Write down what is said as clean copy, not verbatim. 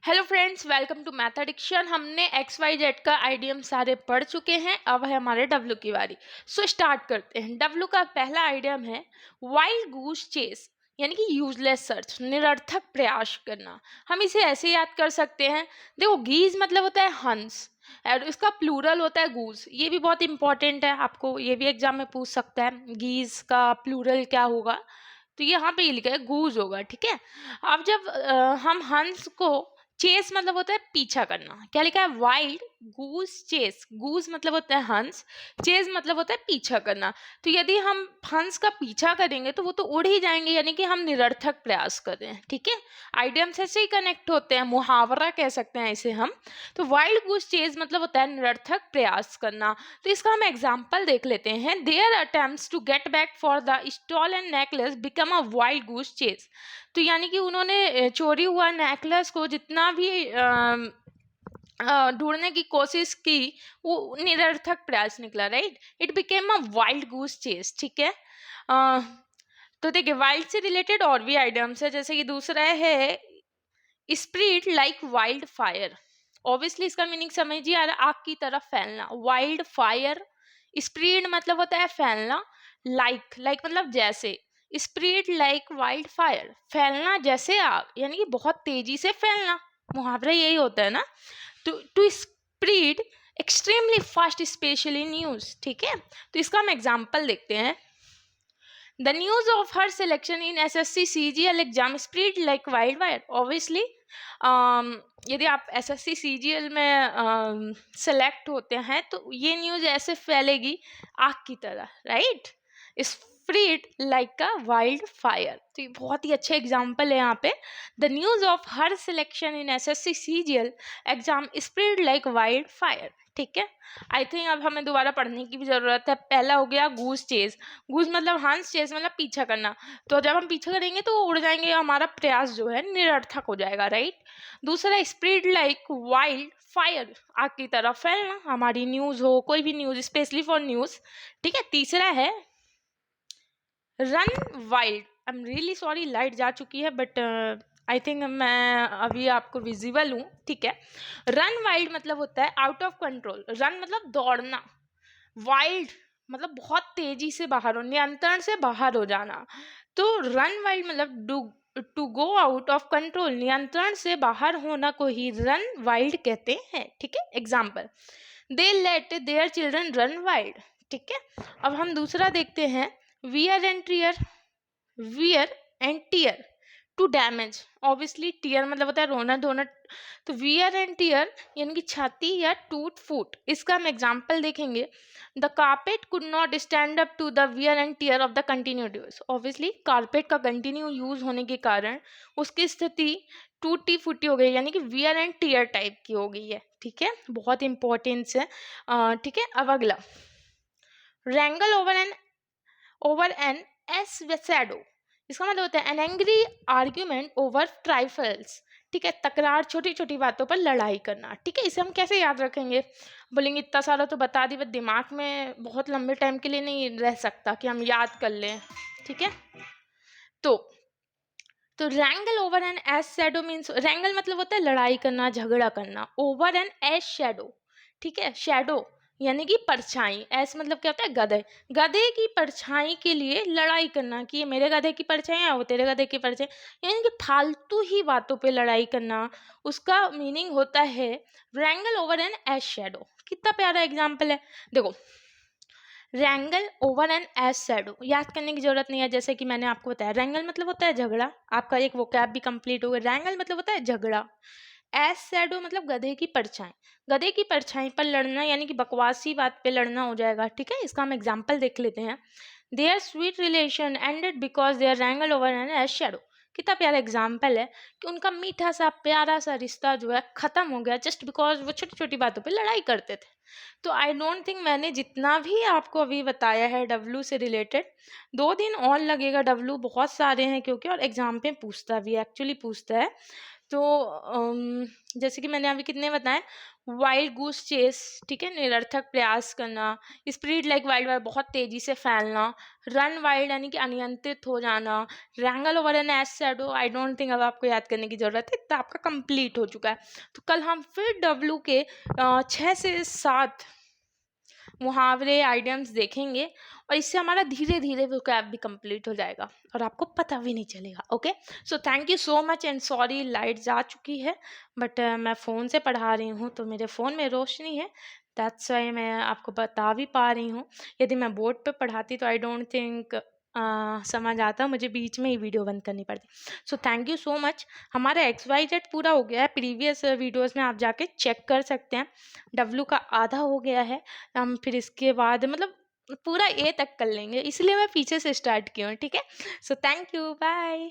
Hello friends, welcome to math addiction. हमने X Y Z का idiom सारे पढ़ चुके हैं। अब है हमारे डब्ल्यू की बारी। सो स्टार्ट करते हैं। डब्ल्यू का पहला आइडियम है वाइल्ड गूस चेस, यानी कि यूजलेस सर्च, निरर्थक प्रयास करना। हम इसे ऐसे याद कर सकते हैं। देखो, गीज मतलब होता है हंस और इसका प्लूरल होता है गूज। ये भी बहुत इंपॉर्टेंट है, आपको ये भी एग्जाम में पूछ सकता है गीज का प्लूरल क्या होगा। तो यहाँ पे ये लिखा है गूज होगा, ठीक है। अब जब हम हंस को, चेस मतलब होता है पीछा करना, क्या लिखा है वाइल्ड गूस चेस। गूस मतलब होता है हंस, चेस मतलब होता है पीछा करना। तो यदि हम हंस का पीछा करेंगे तो वो तो उड़ ही जाएंगे, यानी कि हम निरर्थक प्रयास कर रहे हैं, ठीक है। आइडियम से ही कनेक्ट होते हैं, मुहावरा कह सकते हैं इसे हम। तो वाइल्ड गूस चेस मतलब होता है निरर्थक प्रयास करना। तो इसका हम एग्जाम्पल देख लेते हैं। Their attempts to get back for the stole and necklace become a wild goose chase. तो यानी कि उन्होंने चोरी हुआ नेकलेस को जितना भी ढूंढने की कोशिश की, वो निरर्थक प्रयास निकला, right. It became a wild goose chase, ठीक है। तो देखिए, वाइल्ड से रिलेटेड और भी आइटम्स है, जैसे कि दूसरा है spread like wild fire. Obviously इसका मीनिंग समझिए, आ रहा है आग की तरफ फैलना। वाइल्ड फायर, स्प्रीड मतलब होता है फैलना, लाइक मतलब जैसे। स्प्रीड लाइक वाइल्ड फायर, फैलना जैसे आग, यानी कि बहुत तेजी से फैलना। मुहावरा यही होता है ना। To spread extremely fast, specially news, ठीक है। तो इसका हम एग्जाम्पल देखते हैं। The news of her selection in SSC CGL exam spread like wildfire. Obviously, यदि आप SSC CGL में सेलेक्ट होते हैं तो ये न्यूज़ ऐसे फैलेगी आग की तरह, राइट। स्प्रेड लाइक अ वाइल्ड फायर। तो ये बहुत ही अच्छे एग्जाम्पल है यहाँ पे। The news of her selection in SSC CGL exam spread like wild fire, ठीक है। आई थिंक अब हमें दोबारा पढ़ने की भी ज़रूरत है। पहला हो गया गूस चेज। गूस मतलब हंस, चेस मतलब पीछा करना। तो जब हम पीछा करेंगे तो वो उड़ जाएंगे, हमारा प्रयास जो है निरर्थक हो जाएगा, राइट। दूसरा स्प्रेड लाइक वाइल्ड फायर, आग की तरह फैलना, हमारी न्यूज़ हो, कोई भी न्यूज़, स्पेशली फॉर न्यूज़, ठीक है। तीसरा है run wild. I am really sorry, light जा चुकी है, बट आई थिंक मैं अभी आपको विजिबल हूँ, ठीक है। रन वाइल्ड मतलब होता है आउट ऑफ कंट्रोल। रन मतलब दौड़ना, वाइल्ड मतलब बहुत तेजी से बाहर हो, नियंत्रण से बाहर हो जाना। तो रन वाइल्ड मतलब to go out of control, नियंत्रण से बाहर होना को ही रन वाइल्ड कहते हैं, ठीक है। Example, they let their children run wild, ठीक है। अब हम दूसरा देखते हैं, wear and tear. Wear and tear to damage. Obviously tear मतलब होता है रोना धोना। तो वियर एंड टीयर यानी कि छाती या टूट फूट। इसका हम एग्जाम्पल देखेंगे। The carpet could not stand up to the wear and tear of the continued use. Obviously carpet का कंटिन्यू यूज होने के कारण उसकी स्थिति टूटी फूटी हो गई, यानी कि वियर एंड टीयर टाइप की हो गई है, ठीक है। बहुत इंपॉर्टेंस है, ठीक है। अब अगला, रैंगल ओवर एन एस शैडो। इसका मतलब होता है एन एंग्री आर्ग्यूमेंट ओवर ट्राइफल्स, ठीक है। तकरार, छोटी छोटी बातों पर लड़ाई करना, ठीक है। इसे हम कैसे याद रखेंगे? बोलेंगे इतना सारा तो बता दी, बट दिमाग में बहुत लंबे टाइम के लिए नहीं रह सकता कि हम याद कर लें, ठीक है। तो wrangle over an S shadow means, wrangle मतलब होता है लड़ाई करना, झगड़ा करना। ओवर एन एस शैडो, ठीक है। शैडो यानी कि परछाई। एस मतलब क्या होता है? गधे। गधे की परछाई के लिए लड़ाई करना, कि ये मेरे गधे की परछाई है, वो तेरे गधे की परछाई, यानी कि फालतू ही बातों पे लड़ाई करना। उसका मीनिंग होता है रैंगल ओवर एन एस शैडो। कितना प्यारा एग्जाम्पल है, देखो। रैंगल ओवर एन एस शैडो याद करने की जरूरत नहीं है, जैसे कि मैंने आपको बताया रैंगल मतलब होता है झगड़ा। आपका एक वोकैब भी कंप्लीट हो गया। रैंगल मतलब होता है झगड़ा। एस शैडो मतलब गधे की परछाई। गधे की परछाई पर लड़ना यानी कि बकवासी बात पे लड़ना हो जाएगा, ठीक है। इसका हम एग्जाम्पल देख लेते हैं। Their sweet relation ended because their wrangle over an S shadow. कितना प्यारा एग्जाम्पल है कि उनका मीठा सा प्यारा सा रिश्ता जो है खत्म हो गया, जस्ट बिकॉज वो छोटी छोटी बातों पे लड़ाई करते थे। तो आई डोंट थिंक मैंने जितना भी आपको अभी बताया है डब्लू से रिलेटेड, 2 दिन और लगेगा। डब्लू बहुत सारे हैं क्योंकि, और एग्जाम पे पूछता भी, एक्चुअली पूछता है। तो जैसे कि मैंने अभी कितने बताए, वाइल्ड गूस चेस, ठीक है, निरर्थक प्रयास करना, स्प्रीड लाइक वाइल्ड वाइल्ड, बहुत तेजी से फैलना, रन वाइल्ड यानी कि अनियंत्रित हो जाना, wrangle over an S shadow, I don't think अब आपको याद करने की जरूरत है, तो आपका कंप्लीट हो चुका है। तो कल हम फिर डब्लू के 6 से 7 मुहावरे आइडियम्स देखेंगे, और इससे हमारा धीरे धीरे वोकैब भी कंप्लीट हो जाएगा और आपको पता भी नहीं चलेगा। Okay, so thank you so much and sorry light जा चुकी है, बट मैं फ़ोन से पढ़ा रही हूँ तो मेरे फ़ोन में रोशनी है, दैट्स वाई मैं आपको बता भी पा रही हूँ। यदि मैं बोर्ड पे पढ़ाती तो आई डोंट थिंक समझ आता, मुझे बीच में ही वीडियो बंद करनी पड़ती। सो थैंक यू सो मच। हमारा XYZ पूरा हो गया है, प्रीवियस वीडियोज़ में आप जाके चेक कर सकते हैं। डब्लू का आधा हो गया है, हम फिर इसके बाद मतलब पूरा A तक कर लेंगे, इसलिए मैं पीछे से स्टार्ट की हूँ, ठीक है। So thank you, bye.